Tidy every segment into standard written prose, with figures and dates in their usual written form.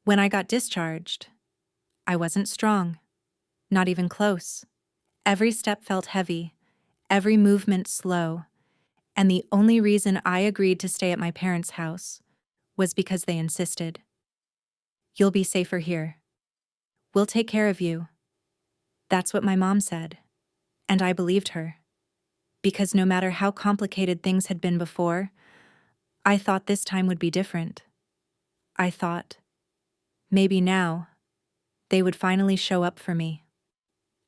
When I got discharged, I wasn't strong, not even close. Every step felt heavy, every movement slow, and the only reason I agreed to stay at my parents' house was because they insisted. "You'll be safer here. We'll take care of you." That's what my mom said, and I believed her. Because no matter how complicated things had been before, I thought this time would be different. I thought, maybe now, they would finally show up for me.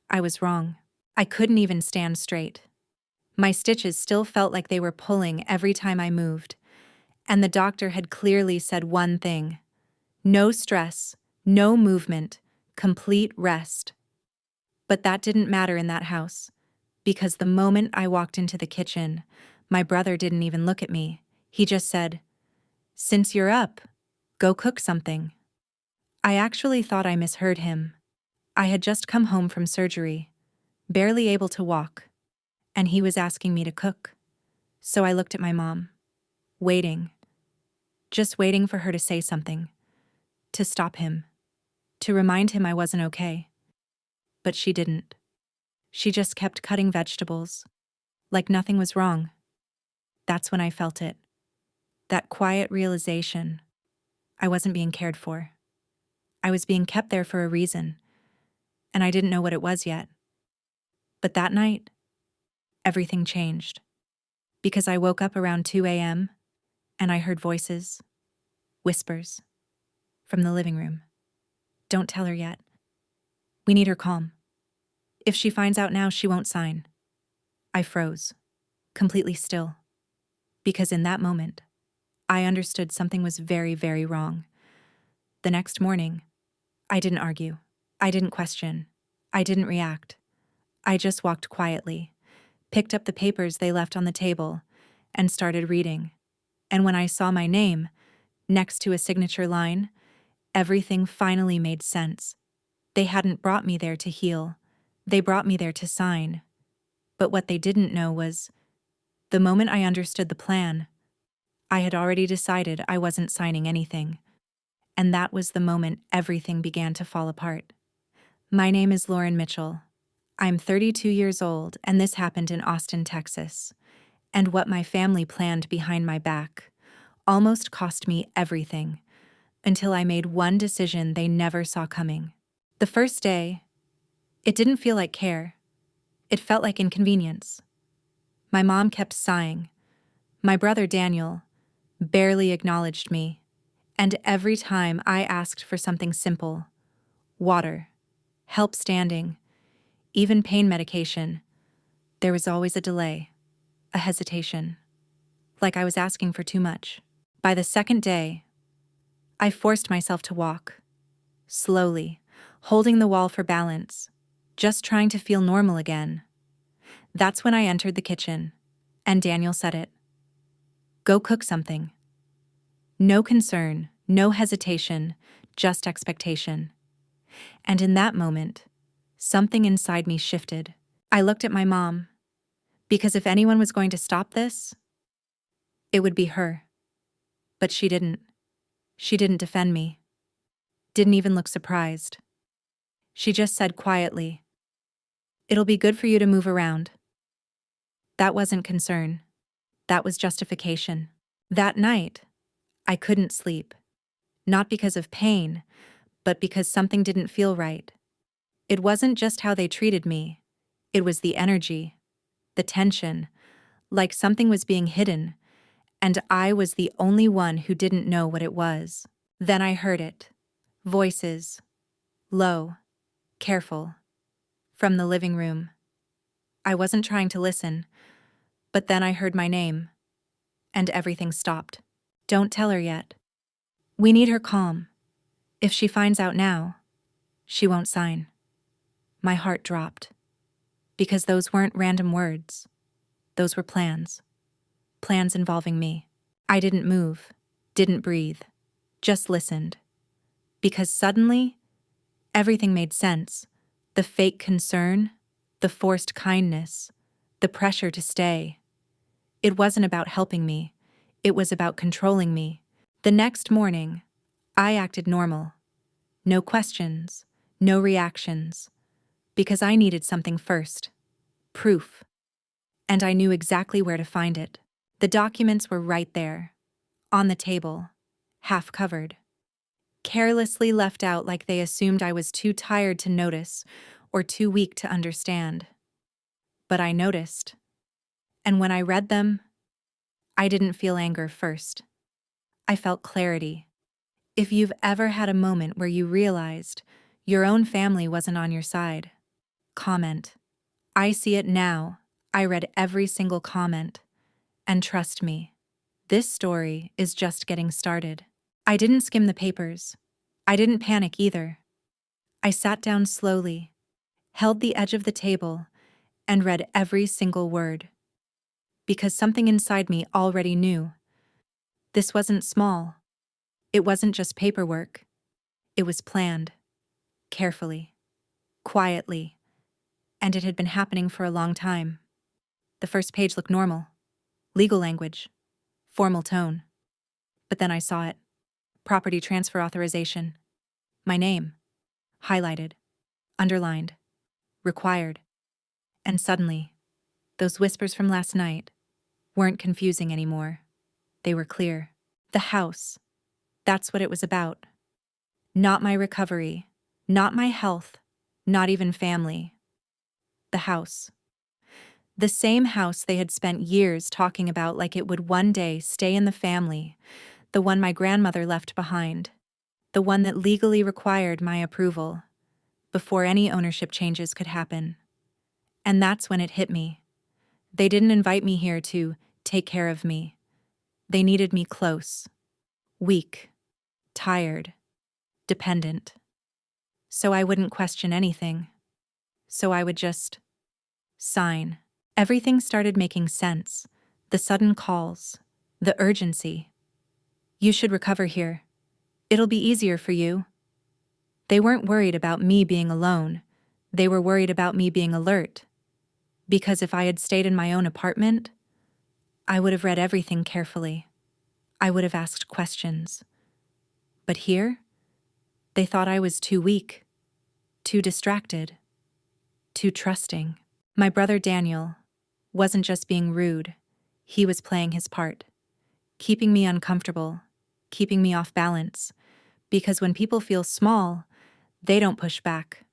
I was wrong. I couldn't even stand straight. My stitches still felt like they were pulling every time I moved, and the doctor had clearly said one thing: no stress, no movement, complete rest. But that didn't matter in that house, because the moment I walked into the kitchen, my brother didn't even look at me. He just said, "Since you're up, go cook something." I actually thought I misheard him. I had just come home from surgery, barely able to walk, and he was asking me to cook. So I looked at my mom, waiting, just waiting for her to say something, to stop him, to remind him I wasn't okay. But she didn't. She just kept cutting vegetables, like nothing was wrong. That's when I felt it. That quiet realization. I wasn't being cared for. I was being kept there for a reason, and I didn't know what it was yet. But that night, everything changed. Because I woke up around 2 a.m., and I heard voices, whispers, from the living room. "Don't tell her yet. We need her calm. If she finds out now, she won't sign." I froze, completely still. Because in that moment, I understood something was very, very wrong. The next morning, I didn't argue. I didn't question. I didn't react. I just walked quietly, picked up the papers they left on the table, and started reading. And when I saw my name, next to a signature line, everything finally made sense. They hadn't brought me there to heal. They brought me there to sign. But what they didn't know was, the moment I understood the plan, I had already decided I wasn't signing anything. And that was the moment everything began to fall apart. My name is Lauren Mitchell. I'm 32 years old, and this happened in Austin, Texas. And what my family planned behind my back almost cost me everything, until I made one decision they never saw coming. The first day, it didn't feel like care. It felt like inconvenience. My mom kept sighing. My brother Daniel barely acknowledged me. And every time I asked for something simple, water, help standing, even pain medication, there was always a delay, a hesitation, like I was asking for too much. By the second day, I forced myself to walk, slowly, holding the wall for balance, just trying to feel normal again. That's when I entered the kitchen, and Daniel said it. "Go cook something." No concern, no hesitation, just expectation. And in that moment, something inside me shifted. I looked at my mom, because if anyone was going to stop this, it would be her. But she didn't. She didn't defend me. Didn't even look surprised. She just said quietly, "It'll be good for you to move around." That wasn't concern. That was justification. That night, I couldn't sleep. Not because of pain, but because something didn't feel right. It wasn't just how they treated me. It was the energy, the tension, like something was being hidden, and I was the only one who didn't know what it was. Then I heard it. Voices. Low. Careful. From the living room. I wasn't trying to listen, but then I heard my name, and everything stopped. "Don't tell her yet. We need her calm. If she finds out now, she won't sign." My heart dropped. Because those weren't random words. Those were plans. Plans involving me. I didn't move, didn't breathe, just listened. Because suddenly, everything made sense. The fake concern, the forced kindness, the pressure to stay. It wasn't about helping me. It was about controlling me. The next morning, I acted normal. No questions, no reactions, because I needed something first. Proof. And I knew exactly where to find it. The documents were right there, on the table, half covered. Carelessly left out like they assumed I was too tired to notice or too weak to understand. But I noticed. And when I read them, I didn't feel anger first. I felt clarity. If you've ever had a moment where you realized your own family wasn't on your side, comment. I see it now. I read every single comment. And trust me, this story is just getting started. I didn't skim the papers. I didn't panic either. I sat down slowly, held the edge of the table, and read every single word. Because something inside me already knew. This wasn't small. It wasn't just paperwork. It was planned, carefully, quietly, and it had been happening for a long time. The first page looked normal. Legal language. Formal tone. But then I saw it. Property transfer authorization. My name. Highlighted. Underlined. Required. And suddenly, those whispers from last night weren't confusing anymore. They were clear. The house. That's what it was about. Not my recovery. Not my health. Not even family. The house. The same house they had spent years talking about like it would one day stay in the family, the one my grandmother left behind, the one that legally required my approval, before any ownership changes could happen. And that's when it hit me. They didn't invite me here to take care of me. They needed me close, weak, tired, dependent. So I wouldn't question anything. So I would just sign. Everything started making sense. The sudden calls, the urgency. You should recover here. It'll be easier for you. They weren't worried about me being alone. They were worried about me being alert. Because if I had stayed in my own apartment, I would have read everything carefully. I would have asked questions. But here, they thought I was too weak, too distracted, too trusting. My brother Daniel wasn't just being rude. He was playing his part, keeping me uncomfortable, keeping me off balance. Because when people feel small, they don't push back.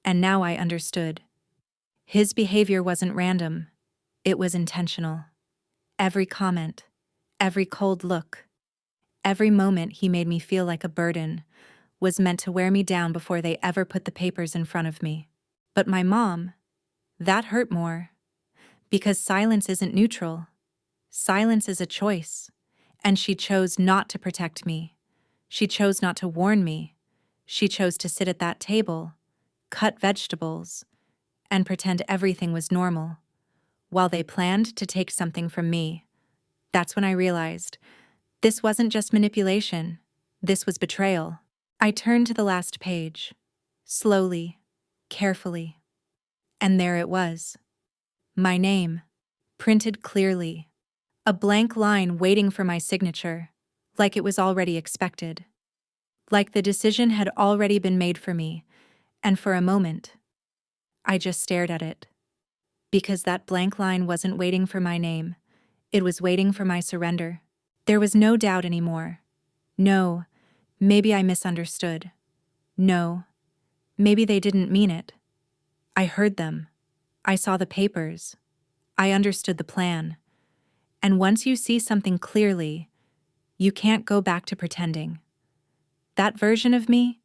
And now I understood. His behavior wasn't random. It was intentional. Every comment, every cold look, every moment he made me feel like a burden was meant to wear me down before they ever put the papers in front of me. But my mom, that hurt more. Because silence isn't neutral. Silence is a choice. And she chose not to protect me. She chose not to warn me. She chose to sit at that table, cut vegetables, and pretend everything was normal, while they planned to take something from me. That's when I realized this wasn't just manipulation. This was betrayal. I turned to the last page, slowly, carefully. And there it was. My name, printed clearly. A blank line waiting for my signature, like it was already expected. Like the decision had already been made for me, and for a moment, I just stared at it. Because that blank line wasn't waiting for my name, it was waiting for my surrender. There was no doubt anymore. No, maybe I misunderstood. No, maybe they didn't mean it. I heard them. I saw the papers. I understood the plan. And once you see something clearly, you can't go back to pretending. That version of me,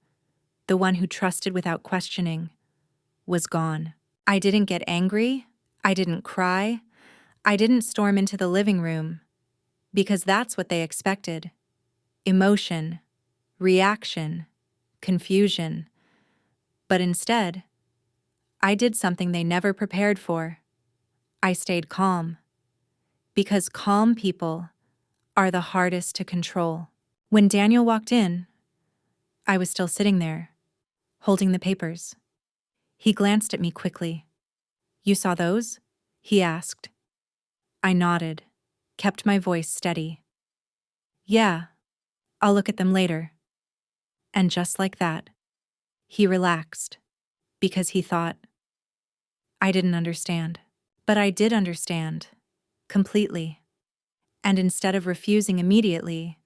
the one who trusted without questioning, was gone. I didn't get angry. I didn't cry. I didn't storm into the living room, because that's what they expected. Emotion, reaction, confusion. But instead, I did something they never prepared for. I stayed calm. Because calm people are the hardest to control. When Daniel walked in, I was still sitting there, holding the papers. He glanced at me quickly. "You saw those?" he asked. I nodded, kept my voice steady. "Yeah, I'll look at them later." And just like that, He relaxed because he thought I didn't understand. But I did understand. Completely. And instead of refusing immediately,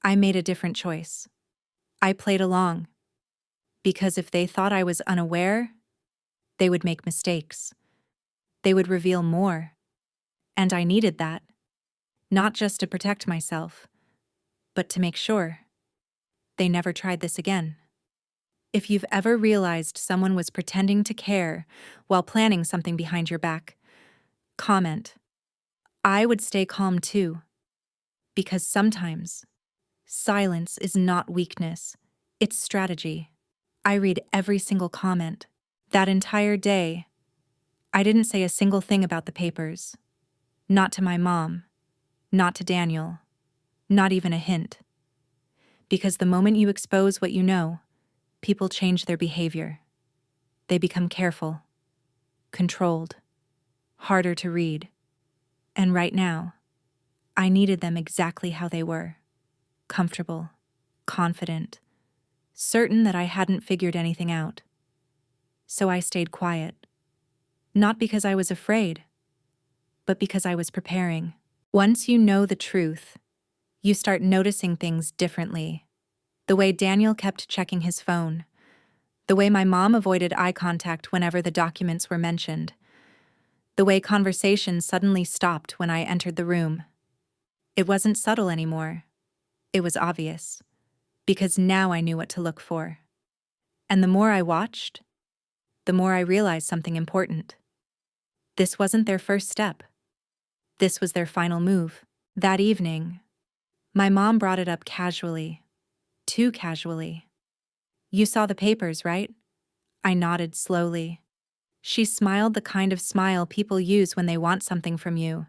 I made a different choice. I played along. Because if they thought I was unaware, they would make mistakes. They would reveal more. And I needed that. Not just to protect myself, but to make sure they never tried this again. If you've ever realized someone was pretending to care while planning something behind your back, comment. I would stay calm too, because sometimes silence is not weakness, it's strategy. I read every single comment. That entire day, I didn't say a single thing about the papers. Not to my mom, not to Daniel, not even a hint. Because the moment you expose what you know, people change their behavior. They become careful, controlled, harder to read. And right now, I needed them exactly how they were. Comfortable, confident, certain that I hadn't figured anything out. So I stayed quiet. Not because I was afraid, but because I was preparing. Once you know the truth, you start noticing things differently. The way Daniel kept checking his phone, the way my mom avoided eye contact whenever the documents were mentioned, the way conversation suddenly stopped when I entered the room. It wasn't subtle anymore. It was obvious, because now I knew what to look for. And the more I watched, the more I realized something important. This wasn't their first step. This was their final move. That evening, my mom brought it up casually, too casually. You saw the papers, right? I nodded slowly. She smiled the kind of smile people use when they want something from you.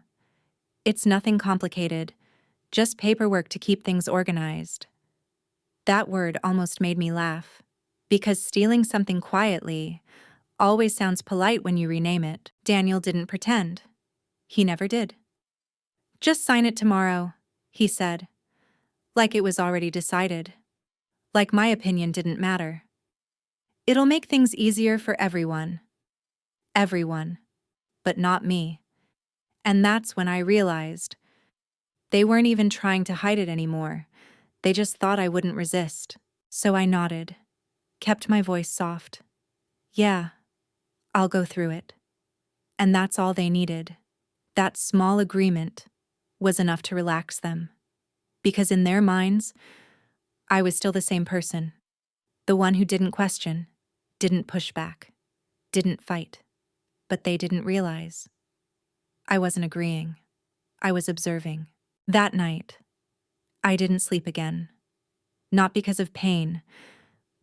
It's nothing complicated, just paperwork to keep things organized. That word almost made me laugh, because stealing something quietly always sounds polite when you rename it. Daniel didn't pretend. He never did. Just sign it tomorrow, he said, like it was already decided. Like my opinion didn't matter. It'll make things easier for everyone. Everyone. But not me. And that's when I realized they weren't even trying to hide it anymore. They just thought I wouldn't resist. So I nodded, kept my voice soft. Yeah, I'll go through it. And that's all they needed. That small agreement was enough to relax them. Because in their minds, I was still the same person. The one who didn't question, didn't push back, didn't fight. But they didn't realize. I wasn't agreeing. I was observing. That night, I didn't sleep again. Not because of pain,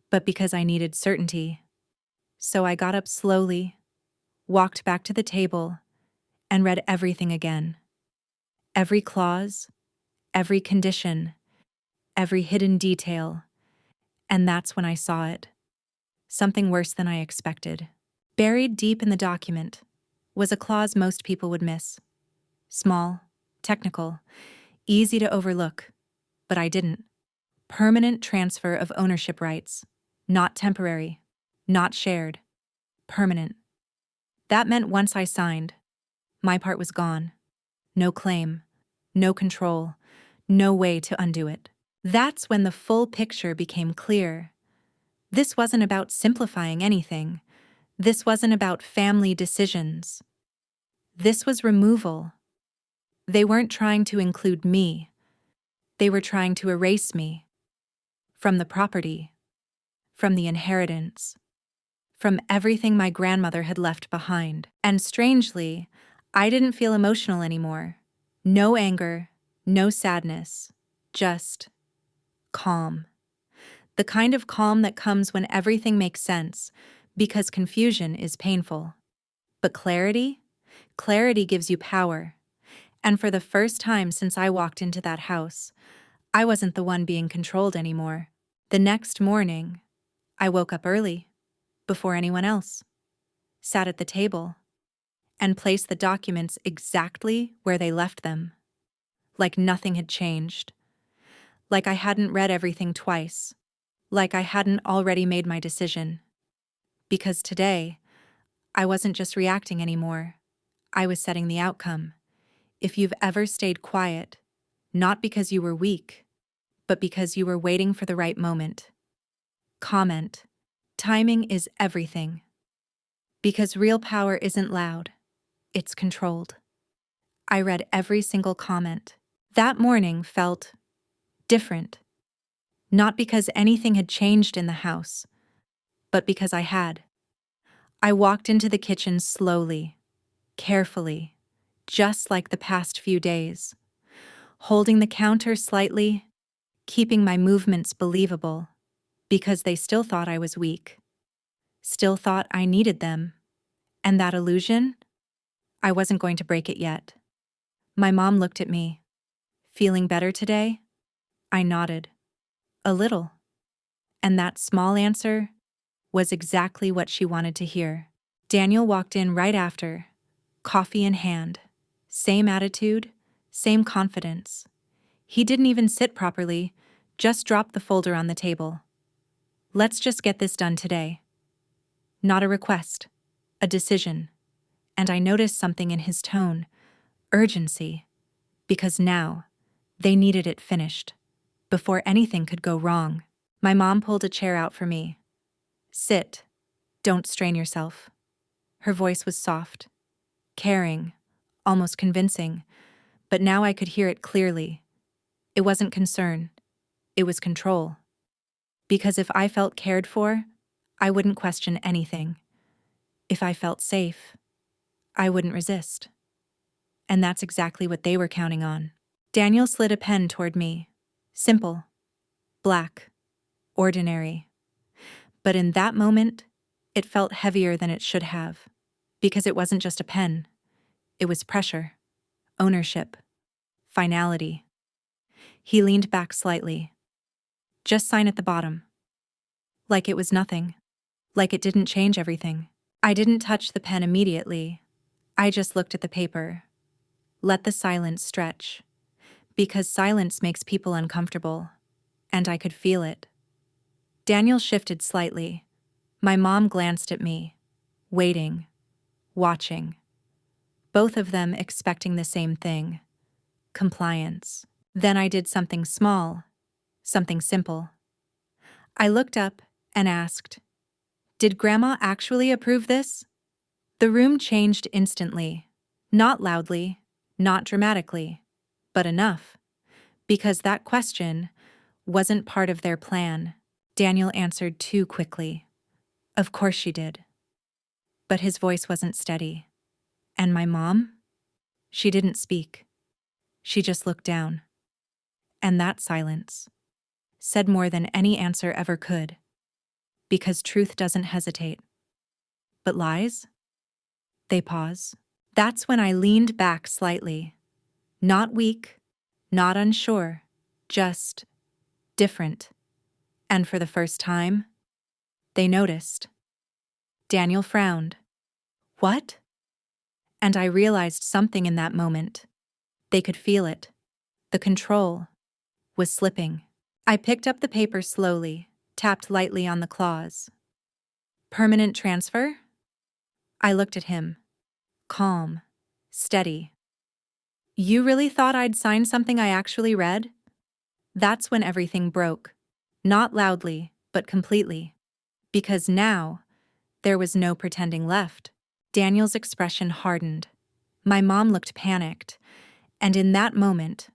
but because I needed certainty. So I got up slowly, walked back to the table, and read everything again. Every clause, every condition, every hidden detail. And that's when I saw it. Something worse than I expected. Buried deep in the document was a clause most people would miss. Small, technical, easy to overlook, but I didn't. Permanent transfer of ownership rights. Not temporary, not shared. Permanent. That meant once I signed, my part was gone. No claim, no control, no way to undo it. That's when the full picture became clear. This wasn't about simplifying anything. This wasn't about family decisions. This was removal. They weren't trying to include me. They were trying to erase me. From the property. From the inheritance. From everything my grandmother had left behind. And strangely, I didn't feel emotional anymore. No anger, no sadness, just calm. The kind of calm that comes when everything makes sense, because confusion is painful. But clarity? Clarity gives you power. And for the first time since I walked into that house, I wasn't the one being controlled anymore. The next morning, I woke up early, before anyone else, sat at the table, and placed the documents exactly where they left them. Like nothing had changed. Like I hadn't read everything twice. like I hadn't already made my decision. Because today, I wasn't just reacting anymore. I was setting the outcome. If you've ever stayed quiet, not because you were weak, but because you were waiting for the right moment. Comment. Timing is everything. Because real power isn't loud, it's controlled. I read every single comment. That morning felt different. Not because anything had changed in the house, but because I had. I walked into the kitchen slowly, carefully, just like the past few days, holding the counter slightly, keeping my movements believable, because they still thought I was weak, still thought I needed them, and that illusion, I wasn't going to break it yet. My mom looked at me. Feeling better today? I nodded. A little. And that small answer was exactly what she wanted to hear. Daniel walked in right after, coffee in hand. Same attitude, same confidence. He didn't even sit properly, just dropped the folder on the table. Let's just get this done today. Not a request, a decision. And I noticed something in his tone, urgency, because now they needed it finished, before anything could go wrong. My mom pulled a chair out for me. Sit. Don't strain yourself. Her voice was soft, caring, almost convincing, but now I could hear it clearly. It wasn't concern, it was control. Because if I felt cared for, I wouldn't question anything. If I felt safe, I wouldn't resist. And that's exactly what they were counting on. Daniel slid a pen toward me. Simple, black, ordinary. But in that moment, it felt heavier than it should have. Because it wasn't just a pen. It was pressure, ownership, finality. He leaned back slightly. Just sign at the bottom. Like it was nothing. Like it didn't change everything. I didn't touch the pen immediately. I just looked at the paper. Let the silence stretch. Because silence makes people uncomfortable. And I could feel it. Daniel shifted slightly. My mom glanced at me, waiting, watching. Both of them expecting the same thing. Compliance. Then I did something small, something simple. I looked up and asked, "Did Grandma actually approve this?" The room changed instantly. Not loudly, not dramatically, but enough. Because that question wasn't part of their plan. Daniel answered too quickly. Of course she did. But his voice wasn't steady. And my mom? She didn't speak. She just looked down. And that silence said more than any answer ever could. Because truth doesn't hesitate. But lies? They pause. That's when I leaned back slightly. Not weak, not unsure, just different. And for the first time, they noticed. Daniel frowned. What? And I realized something in that moment. They could feel it. The control was slipping. I picked up the paper slowly, tapped lightly on the clause. Permanent transfer? I looked at him. Calm. Steady. You really thought I'd sign something I actually read? That's when everything broke. Not loudly, but completely. Because now, there was no pretending left. Daniel's expression hardened. My mom looked panicked. And in that moment,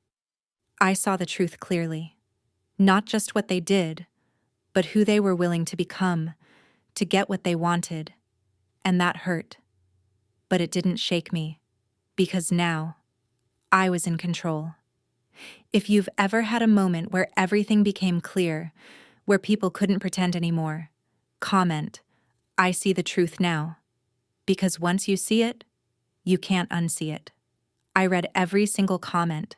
I saw the truth clearly. Not just what they did, but who they were willing to become, to get what they wanted. And that hurt. But it didn't shake me. Because now, I was in control. If you've ever had a moment where everything became clear, where people couldn't pretend anymore, comment, I see the truth now. Because once you see it, you can't unsee it. I read every single comment.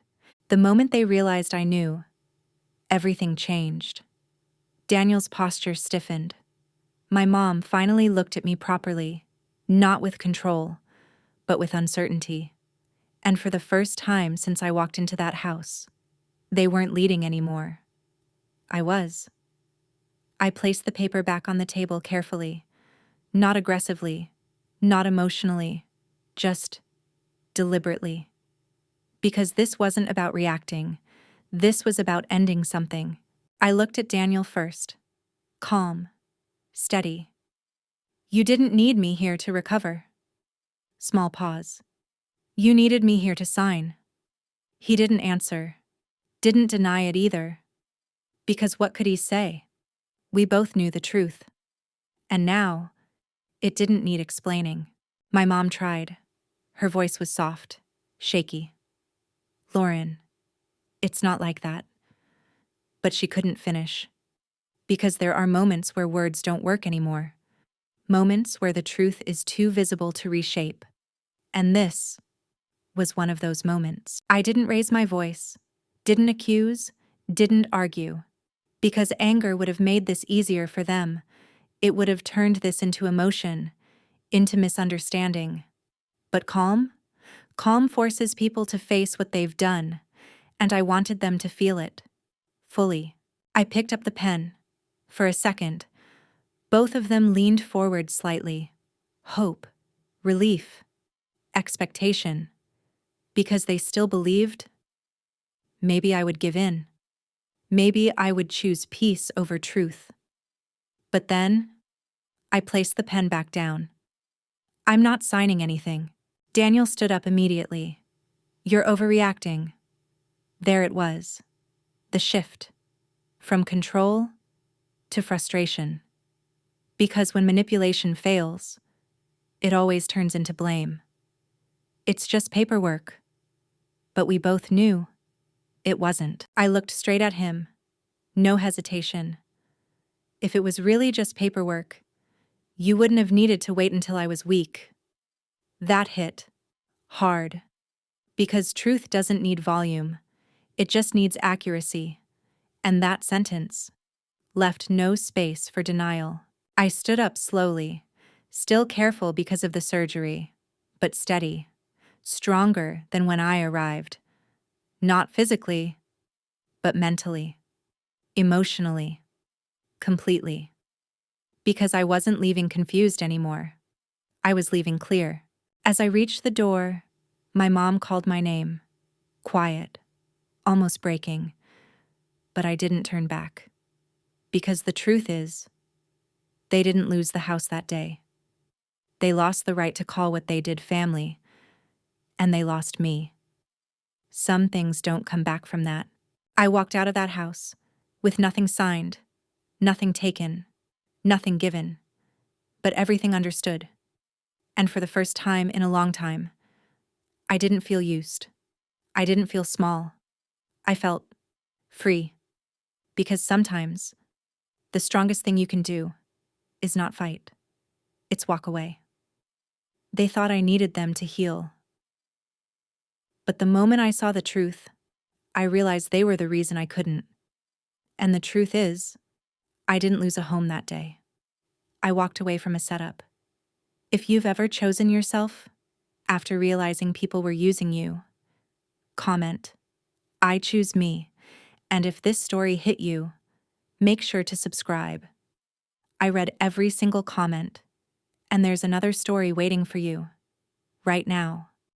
The moment they realized I knew, everything changed. Daniel's posture stiffened. My mom finally looked at me properly, not with control, but with uncertainty. And for the first time since I walked into that house, they weren't leading anymore. I was. I placed the paper back on the table carefully, not aggressively, not emotionally, just deliberately. Because this wasn't about reacting. This was about ending something. I looked at Daniel first. Calm. Steady. You didn't need me here to recover. Small pause. You needed me here to sign. He didn't answer. Didn't deny it either. Because what could he say? We both knew the truth. And now, it didn't need explaining. My mom tried. Her voice was soft, shaky. Lauren, it's not like that. But she couldn't finish. Because there are moments where words don't work anymore. Moments where the truth is too visible to reshape. And this was one of those moments. I didn't raise my voice, didn't accuse, didn't argue. Because anger would have made this easier for them. It would have turned this into emotion, into misunderstanding. But calm? Calm forces people to face what they've done, and I wanted them to feel it. Fully. I picked up the pen. For a second, both of them leaned forward slightly. Hope, relief, expectation. Because they still believed, maybe I would give in. Maybe I would choose peace over truth. But then, I placed the pen back down. I'm not signing anything. Daniel stood up immediately. You're overreacting. There it was. The shift. From control to frustration. Because when manipulation fails, it always turns into blame. It's just paperwork. But we both knew it wasn't. I looked straight at him. No hesitation. If it was really just paperwork, you wouldn't have needed to wait until I was weak. That hit hard. Because truth doesn't need volume. It just needs accuracy. And that sentence left no space for denial. I stood up slowly, still careful because of the surgery, but steady, stronger than when I arrived. Not physically, but mentally, emotionally, completely. Because I wasn't leaving confused anymore. I was leaving clear. As I reached the door, my mom called my name. Quiet, almost breaking. But I didn't turn back. Because the truth is, they didn't lose the house that day. They lost the right to call what they did family. And they lost me. Some things don't come back from that. I walked out of that house, with nothing signed, nothing taken, nothing given, but everything understood. And for the first time in a long time, I didn't feel used. I didn't feel small. I felt free. Because sometimes, the strongest thing you can do is not fight. It's walk away. They thought I needed them to heal. But the moment I saw the truth, I realized they were the reason I couldn't. And the truth is, I didn't lose a home that day. I walked away from a setup. If you've ever chosen yourself after realizing people were using you, comment, I choose me. And if this story hit you, make sure to subscribe. I read every single comment, and there's another story waiting for you right now.